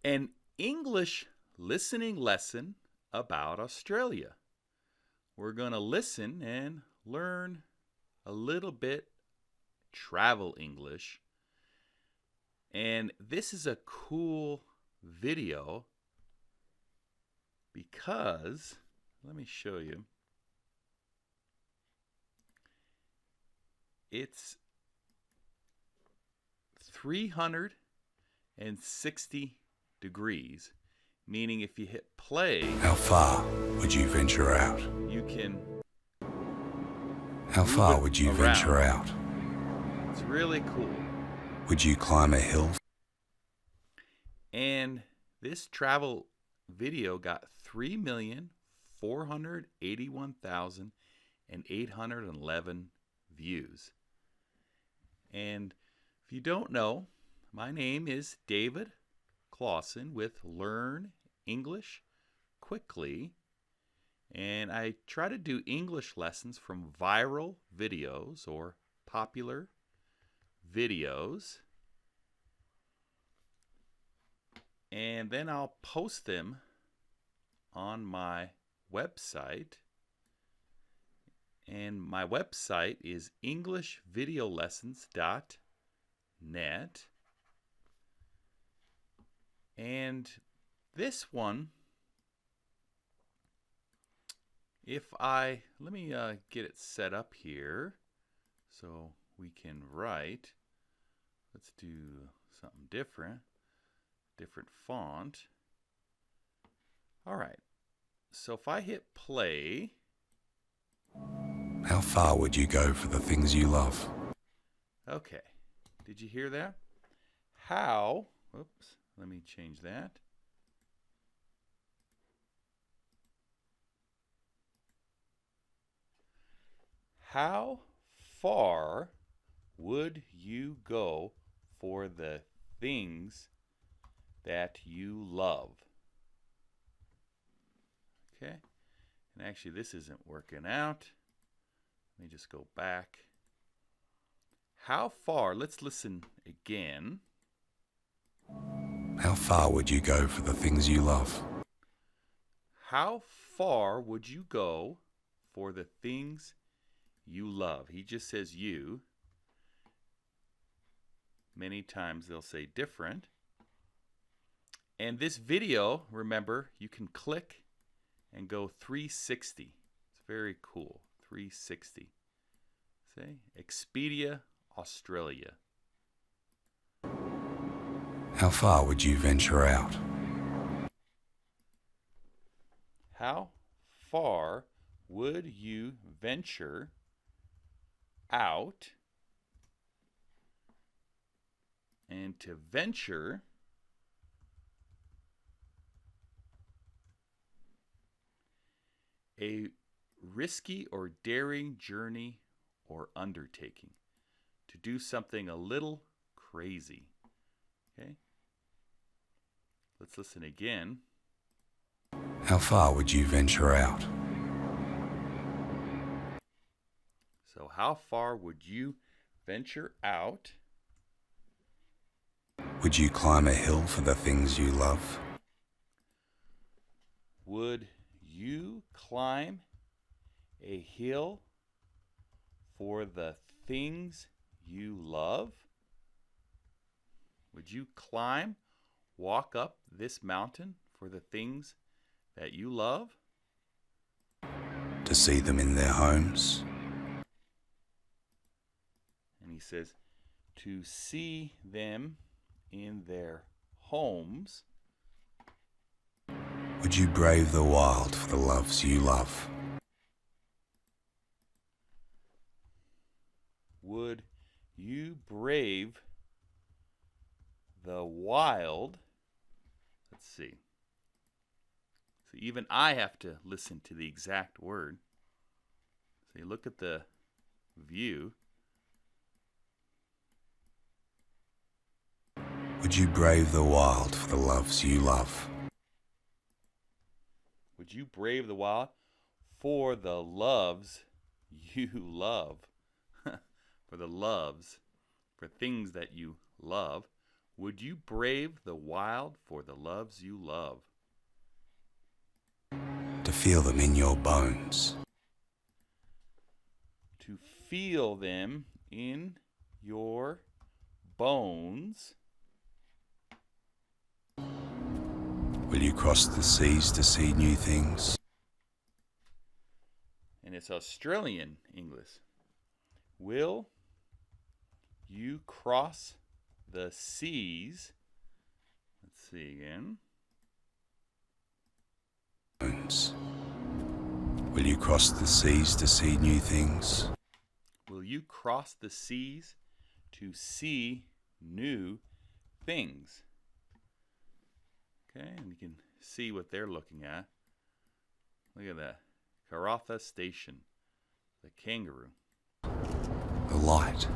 An English listening lesson about Australia. We're going to listen and learn a little bit travel English. And this is a cool video because, let me show you. It's 360 degrees, meaning if you hit play, how far would you venture out? You can. How far would you venture out? It's really cool. Would you climb a hill? And this travel video got 3,481,811 views. And if you don't know, my name is David Clausen with Learn English Quickly. And I try to do English lessons from viral videos or popular videos. And then I'll post them on my website. And my website is englishvideolessons.net. And this one, let me get it set up here so we can write. Let's do something different font. All right, so if I hit play. How far would you go for the things you love? Okay, did you hear that? How, oops, let me change that. How far would you go for the things that you love? Okay, and actually this isn't working out. Let me just go back. How far, let's listen again. How far would you go for the things you love? How far would you go for the things you love? He just says you. Many times they'll say different. And this video, remember, you can click and go 360. It's very cool. 360. Say, Expedia, Australia. How far would you venture out? How far would you venture out? And to venture, a risky or daring journey or undertaking. To do something a little crazy. Okay? Let's listen again. How far would you venture out? So how far would you venture out? Would you climb a hill for the things you love? Would you climb a hill for the things you love? Would you walk up this mountain for the things that you love? To see them in their homes? And he says, to see them in their homes. Would you brave the wild for the loves you love? Would you brave the wild? Let's see. So even I have to listen to the exact word. So you look at the view. Would you brave the wild for the loves you love? Would you brave the wild for the loves you love? For the loves, for things that you love. Would you brave the wild for the loves you love? To feel them in your bones. To feel them in your bones. Will you cross the seas to see new things? And it's Australian English. Will you cross the seas? Let's see again. Bones. Will you cross the seas to see new things? Will you cross the seas to see new things? Okay, and you can see what they're looking at. Look at that. Karatha Station. The kangaroo. The light.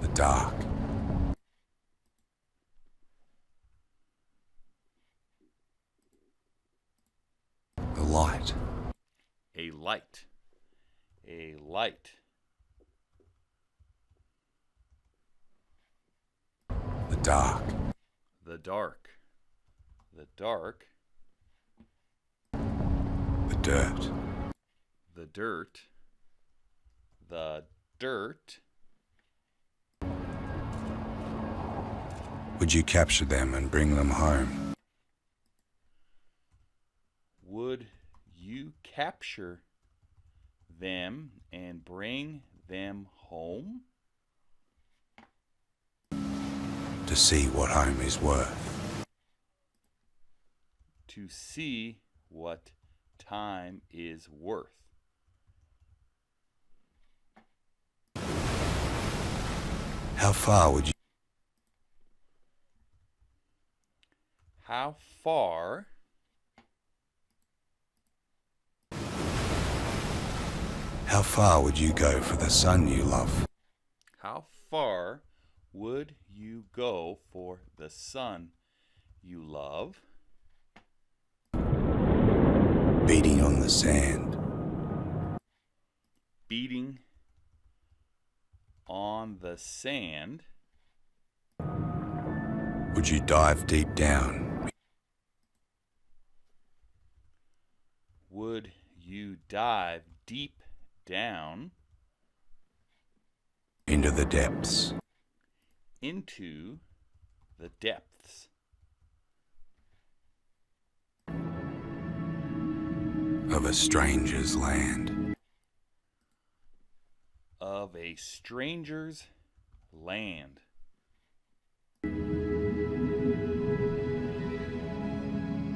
The dark. The light. A light. A light. The dark. The dark. The dark. The dirt. The dirt. The dirt. Would you capture them and bring them home? Would you capture them and bring them home? To see what home is worth. To see what time is worth. How far would you... How far How far would you go for the son you love? How far would you go for the son you love? Beating on the sand. Beating on the sand. Would you dive deep down? Would you dive deep down Into the depths. into the depths Of a stranger's land. of a stranger's land?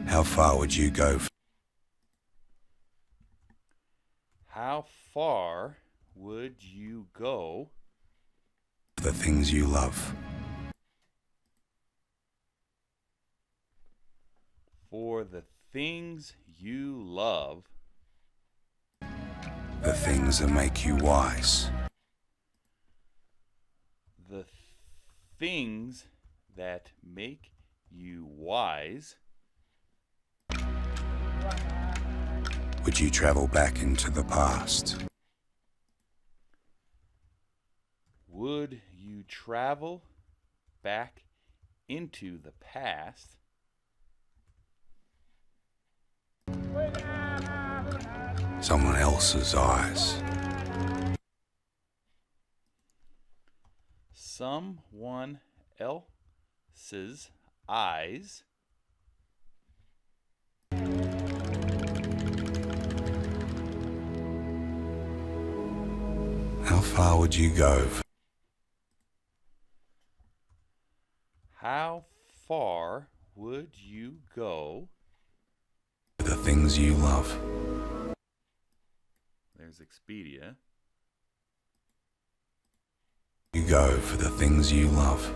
How far would you go How far would you go for the things you love? for the things you love? The things that make you wise. The things that make you wise? Would you travel back into the past? Would you travel back into the past? Someone else's eyes. Someone else's eyes? How far would you go How far would you go? for the things you love? There's Expedia. You go for the things you love.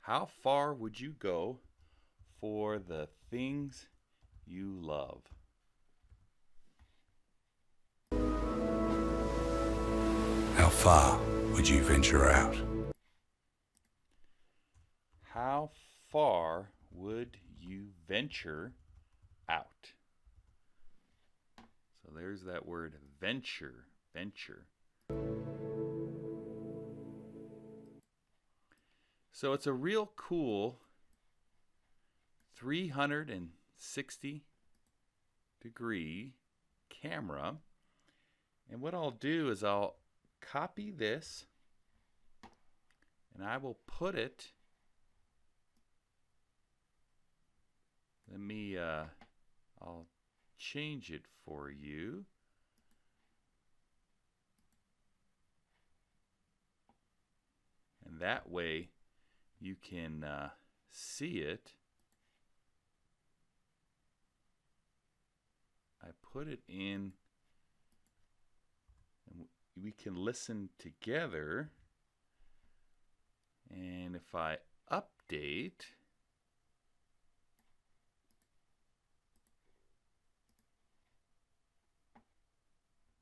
How far would you go for the things you love? How far would you venture out? How far would you venture out? So there's that word venture, venture. So it's a real cool 360-degree camera. And what I'll do is I'll copy this and I will put it. I'll change it for you. And that way you can see it. I put it in, and we can listen together. And if I update,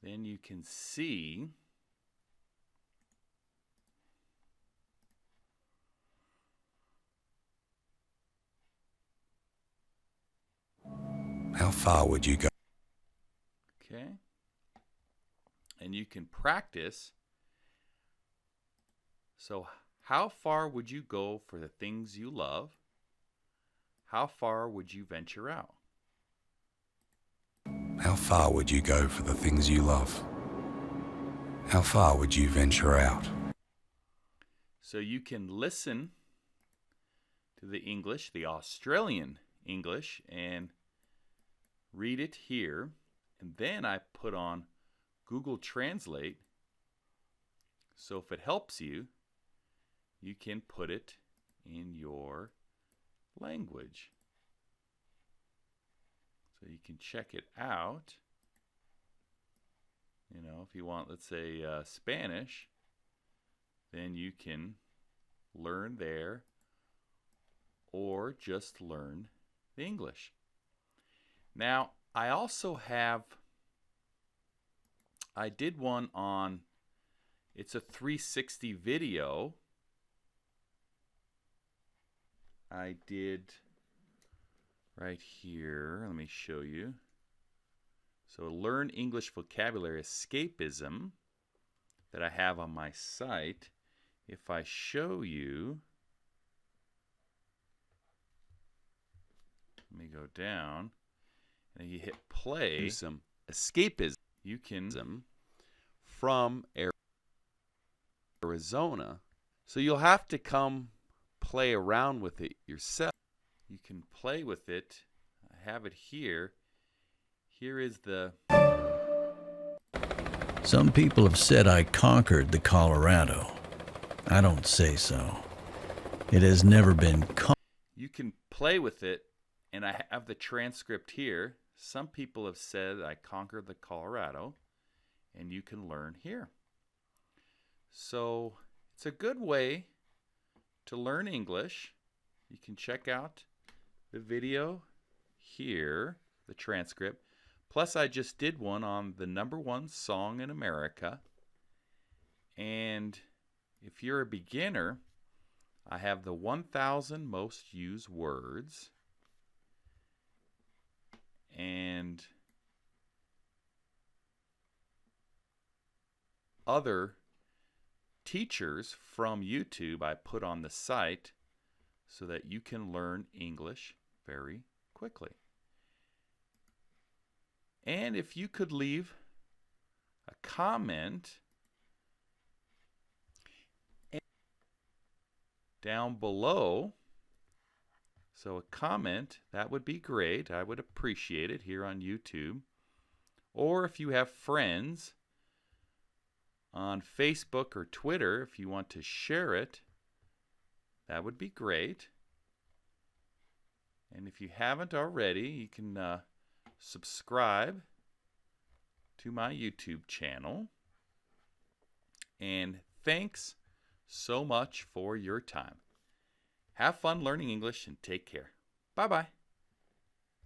then you can see how far would you go? Okay. And you can practice. So, how far would you go for the things you love? How far would you venture out? How far would you go for the things you love? How far would you venture out? So you can listen to the English, the Australian English, and read it here. And then I put on Google Translate. So if it helps you, you can put it in your language. So you can check it out. You know, if you want, let's say, Spanish, then you can learn there or just learn the English. Now, I also have, I did one on, it's a 360 video. I did right here. Let me show you. So learn English vocabulary escapism that I have on my site. If I show you, let me go down, and you hit play. Do some escapism. You can From Arizona. So you'll have to come play around with it yourself. You can play with it. I have it here. Here is the... Some people have said I conquered the Colorado. I don't say so. It has never been You can play with it, and I have the transcript here. Some people have said I conquered the Colorado, and you can learn here. So it's a good way to learn English. You can check out the video here, the transcript. Plus, I just did one on the #1 song in America. And if you're a beginner, I have the 1,000 most used words. And other teachers from YouTube I put on the site so that you can learn English very quickly. And if you could leave a comment down below, so a comment, that would be great. I would appreciate it here on YouTube. Or if you have friends on Facebook or Twitter, if you want to share it, that would be great. And if you haven't already, you can subscribe to my YouTube channel. And thanks so much for your time. Have fun learning English and take care. Bye-bye.